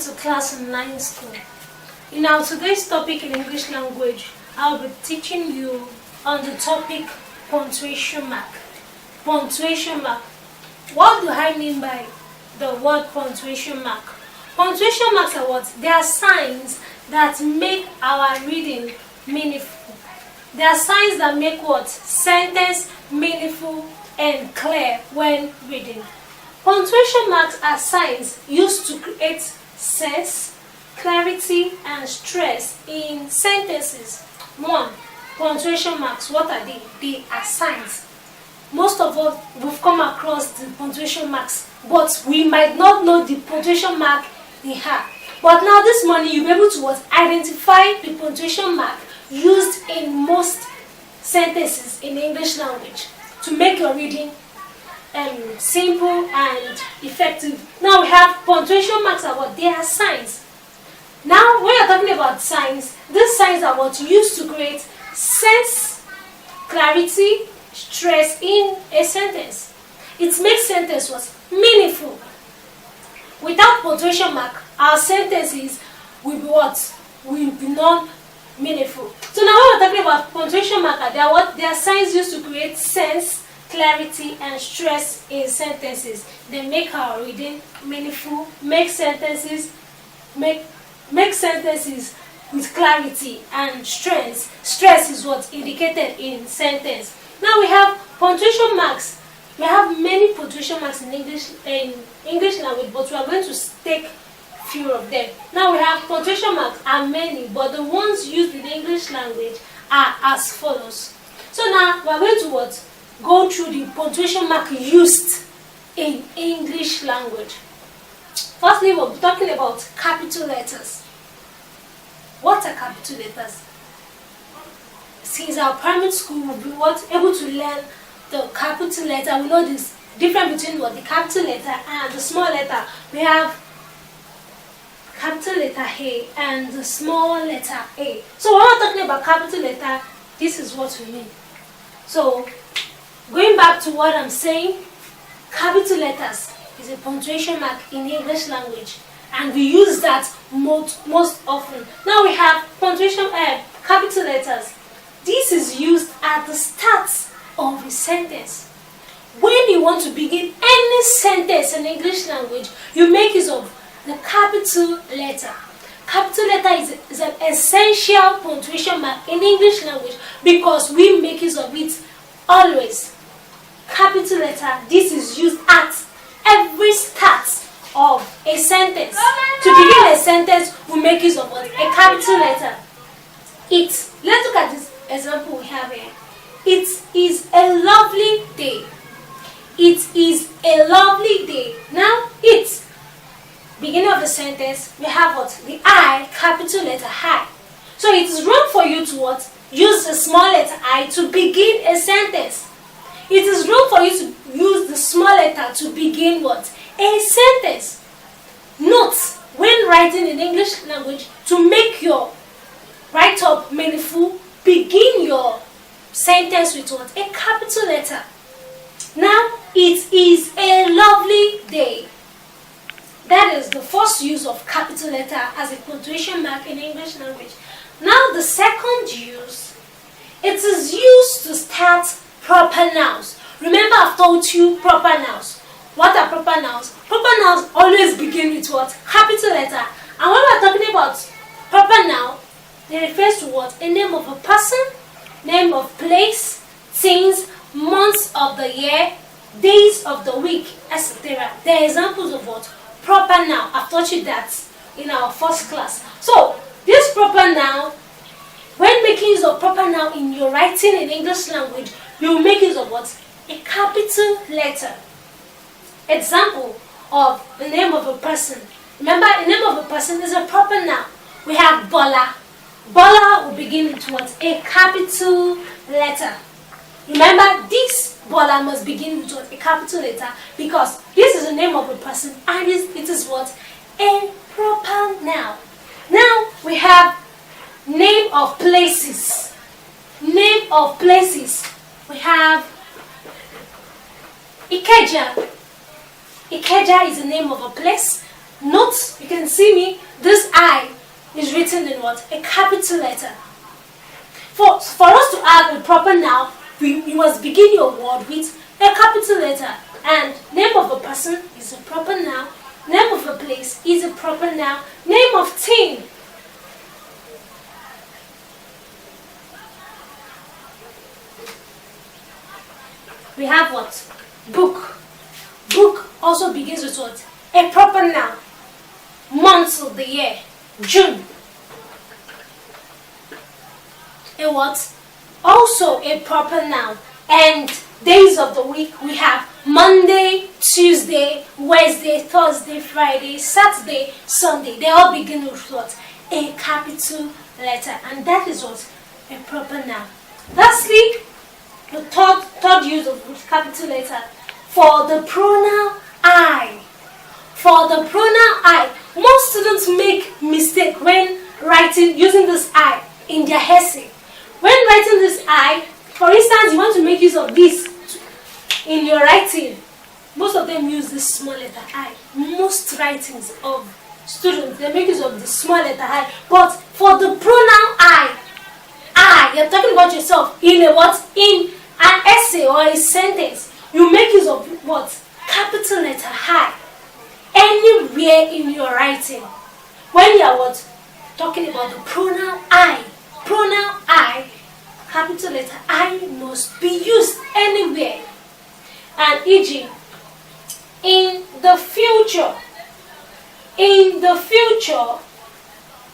to Classonlineschool. In our today's topic in English language, I'll be teaching you on the topic punctuation mark. Punctuation mark. What do I mean by the word punctuation mark? Punctuation marks are what? They are signs that make our reading meaningful. They are signs that make what? Sentence meaningful and clear when reading. Punctuation marks are signs used to create sense, clarity, and stress in sentences. 1. Punctuation marks. What are they? They are signs. Most of us we've come across the punctuation marks, but we might not know the punctuation mark they have. But now this morning you'll be able to identify the punctuation mark used in most sentences in English language to make your reading simple and effective. Now we have punctuation marks are what? They are signs. Now when you're talking about signs, these signs are what used to create sense, clarity, stress in a sentence. It makes sentence what? Meaningful. Without punctuation mark, our sentences will be what? Will be non-meaningful. So now when we're talking about punctuation mark, they are what? They are signs used to create sense, clarity, and stress in sentences. They make our reading meaningful, make sentences with clarity and stress. Stress is what's indicated in sentence. Now we have punctuation marks. We have many punctuation marks in English language, but we are going to take few of them. Now we have punctuation marks are many, but the ones used in English language are as follows. So now we are going to what? Go through the punctuation mark used in English language. Firstly, we'll be talking about capital letters. What are capital letters? Since our primary school, we'll be able to learn the capital letter. We know this difference between the capital letter and the small letter. We have capital letter A and the small letter A. So when we're talking about capital letter, this is what we mean. So going back to what I'm saying, capital letters is a punctuation mark in English language, and we use that most often. Now we have capital letters. This is used at the start of a sentence. When you want to begin any sentence in English language, you make use of the capital letter. Capital letter is an essential punctuation mark in English language because we make use of it always. Capital letter, this is used at every start of a sentence. To begin a sentence, we make use of a capital letter. Let's look at this example we have here. It is a lovely day. It is a lovely day. Now, beginning of the sentence, we have what? The I, capital letter I. So it is wrong for you to what? Use the small letter I to begin a sentence. It is wrong for you to use the small letter to begin what? A sentence. Note, when writing in English language, to make your write-up meaningful, begin your sentence with what? A capital letter. Now, it is a lovely day. That is the first use of capital letter as a punctuation mark in English language. Now, the second use, it is used to start proper nouns. Remember, I've told you proper nouns. What are proper nouns? Proper nouns always begin with what? Capital letter. And when we're talking about proper noun, it refers to what? A name of a person, name of place, things, months of the year, days of the week, etc. They are examples of what? Proper noun. I've taught you that in our first class. So, this proper noun, when making use of proper noun in your writing in English language, you will make use of what? A capital letter. Example of the name of a person. Remember, the name of a person is a proper noun. We have Bola. Bola will begin with what? A capital letter. Remember, this Bola must begin with what? A capital letter, because this is the name of a person and it is what? A proper noun. Now we have name of places. Name of places. We have Ikeja. Ikeja is the name of a place. Note, you can see me, this I is written in what? A capital letter. For us to add a proper noun, you must begin your word with a capital letter. And name of a person is a proper noun. Name of a place is a proper noun. Name of thing. We have what? Book. Book also begins with what? A proper noun. Months of the year. June. A what? Also a proper noun. And days of the week, we have Monday, Tuesday, Wednesday, Thursday, Friday, Saturday, Sunday. They all begin with what? A capital letter. And that is what? A proper noun. Lastly, the third use of capital letter, for the pronoun I. For the pronoun I, most students make mistake when writing using this I in their essay. When writing this I, for instance, you want to make use of this in your writing, most of them use this small letter I. Most writings of students, they make use of the small letter I. But for the pronoun I, you're talking about yourself in a what? In an essay or a sentence, you make use of what? Capital letter I. Anywhere in your writing, when you are what? Talking about the pronoun I, capital letter I must be used anywhere. And e.g., in the future,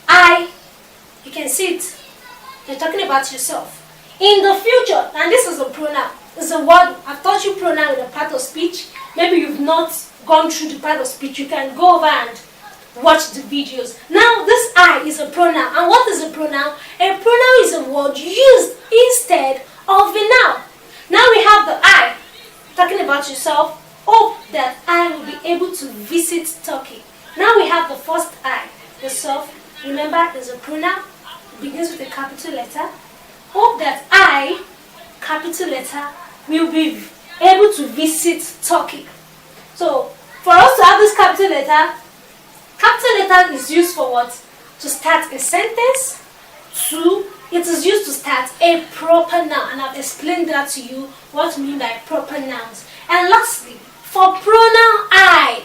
I, you can see it, you're talking about yourself. In the future, and this is a pronoun, it's a word, I've taught you pronoun in a part of speech. Maybe you've not gone through the part of speech, you can go over and watch the videos. Now this I is a pronoun. And what is a pronoun? A pronoun is a word used instead of a noun. Now we have the I, talking about yourself. Hope that I will be able to visit Turkey. Now we have the first I, yourself. Remember, there's a pronoun, it begins with a capital letter. Hope that I, capital letter, will be able to visit Turkey. So, for us to have this capital letter is used for what? To start a sentence. 2, it is used to start a proper noun. And I've explained that to you, what we mean by proper nouns. And lastly, for pronoun I,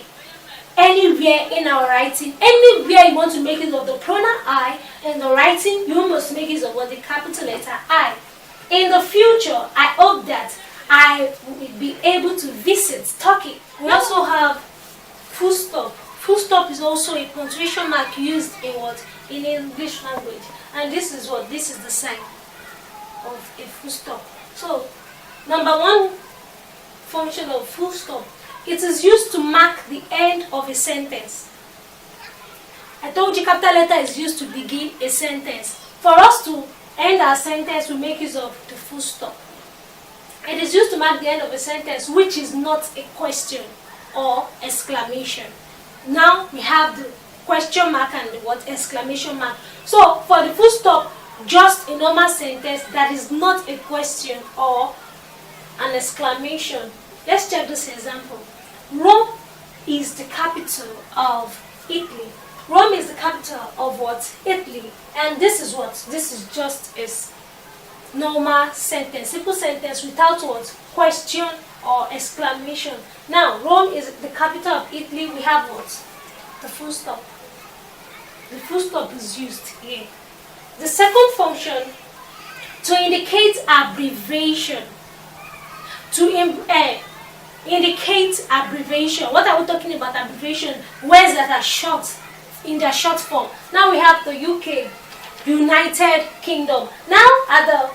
anywhere in our writing, anywhere you want to make use of the pronoun I in the writing, you must make use of what? The capital letter I. In the future, I hope that I will be able to visit Turkey. We also have full stop. Full stop is also a punctuation mark used in what? In English language. And this is what? This is the sign of a full stop. So, number 1 function of full stop. It is used to mark the end of a sentence. I told you capital letter is used to begin a sentence. For us to end our sentence, we make use of the full stop. It is used to mark the end of a sentence which is not a question or exclamation. Now we have the question mark and the what? Exclamation mark. So for the full stop, just a normal sentence that is not a question or an exclamation. Let's check this example. Rome is the capital of Italy. Rome is the capital of what? Italy. And this is what? This is just a normal sentence, simple sentence without what? Question or exclamation. Now, Rome is the capital of Italy. We have what? The full stop. The full stop is used here. The second function, to indicate abbreviation. To indicate abbreviation. What are we talking about abbreviation? Words that are short, in their short form. Now we have the UK, United Kingdom. Now at the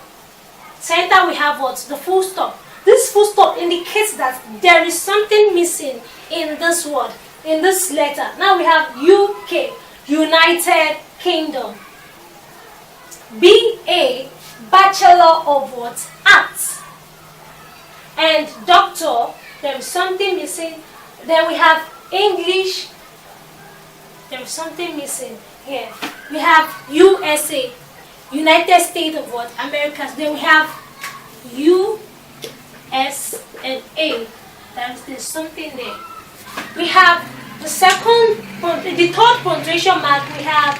center we have what? The full stop. This full stop indicates that there is something missing in this word, in this letter. Now we have UK, United Kingdom. BA, Bachelor of what? Arts. And doctor, there is something missing. Then we have English, there is something missing here. We have USA, United States of what? Americas. Then we have US and A. There's something there. We have the third punctuation mark, we have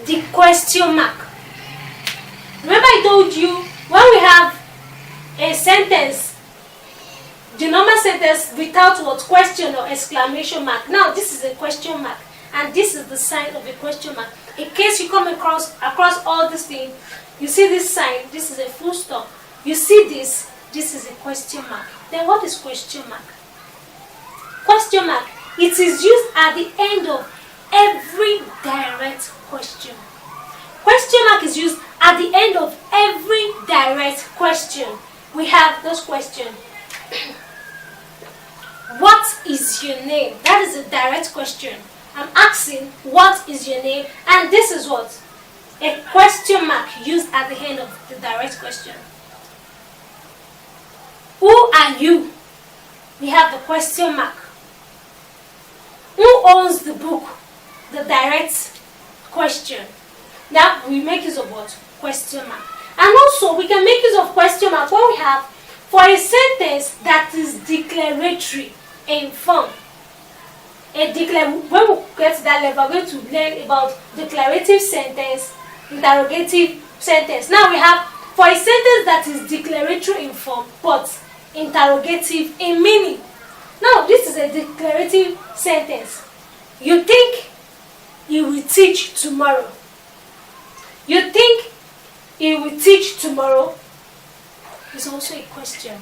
the question mark. Remember I told you when we have a sentence, the normal sentence without what? Question or exclamation mark. Now this is a question mark, and this is the sign of a question mark. In case you come across all these things, you see this sign, this is a full stop. You see this is a question mark. Then what is question mark? Question mark, it is used at the end of every direct question. Question mark is used at the end of every direct question. We have those questions. What is your name? That is a direct question. I'm asking, what is your name? And this is what? A question mark used at the end of the direct question. Who are you? We have the question mark. Who owns the book? The direct question. Now we make use of what? Question mark. And also we can make use of question mark when we have for a sentence that is declaratory in form. When we get to that level, we're going to learn about declarative sentence, interrogative sentence. Now we have for a sentence that is declaratory in form but interrogative in meaning. Now this is a declarative sentence. You think you will teach tomorrow? You think he will teach tomorrow? It's also a question.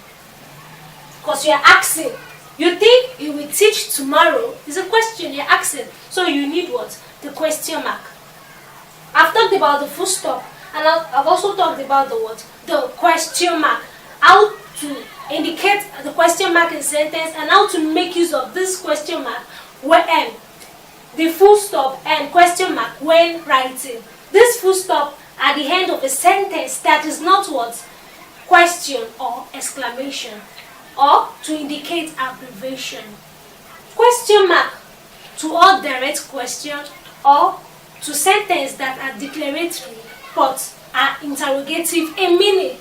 Because you are asking. You think he will teach tomorrow? It's a question you're asking. So you need what? The question mark. I've talked about the full stop, and I've also talked about the what? The question mark. How to indicate the question mark in sentence and how to make use of this question mark when the full stop and question mark when writing. This full stop at the end of a sentence that is not what? Question or exclamation, or to indicate abbreviation. Question mark to all direct questions or to sentences that are declaratory but are interrogative in meaning.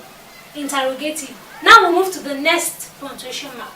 Interrogative. Now we move to the next punctuation mark.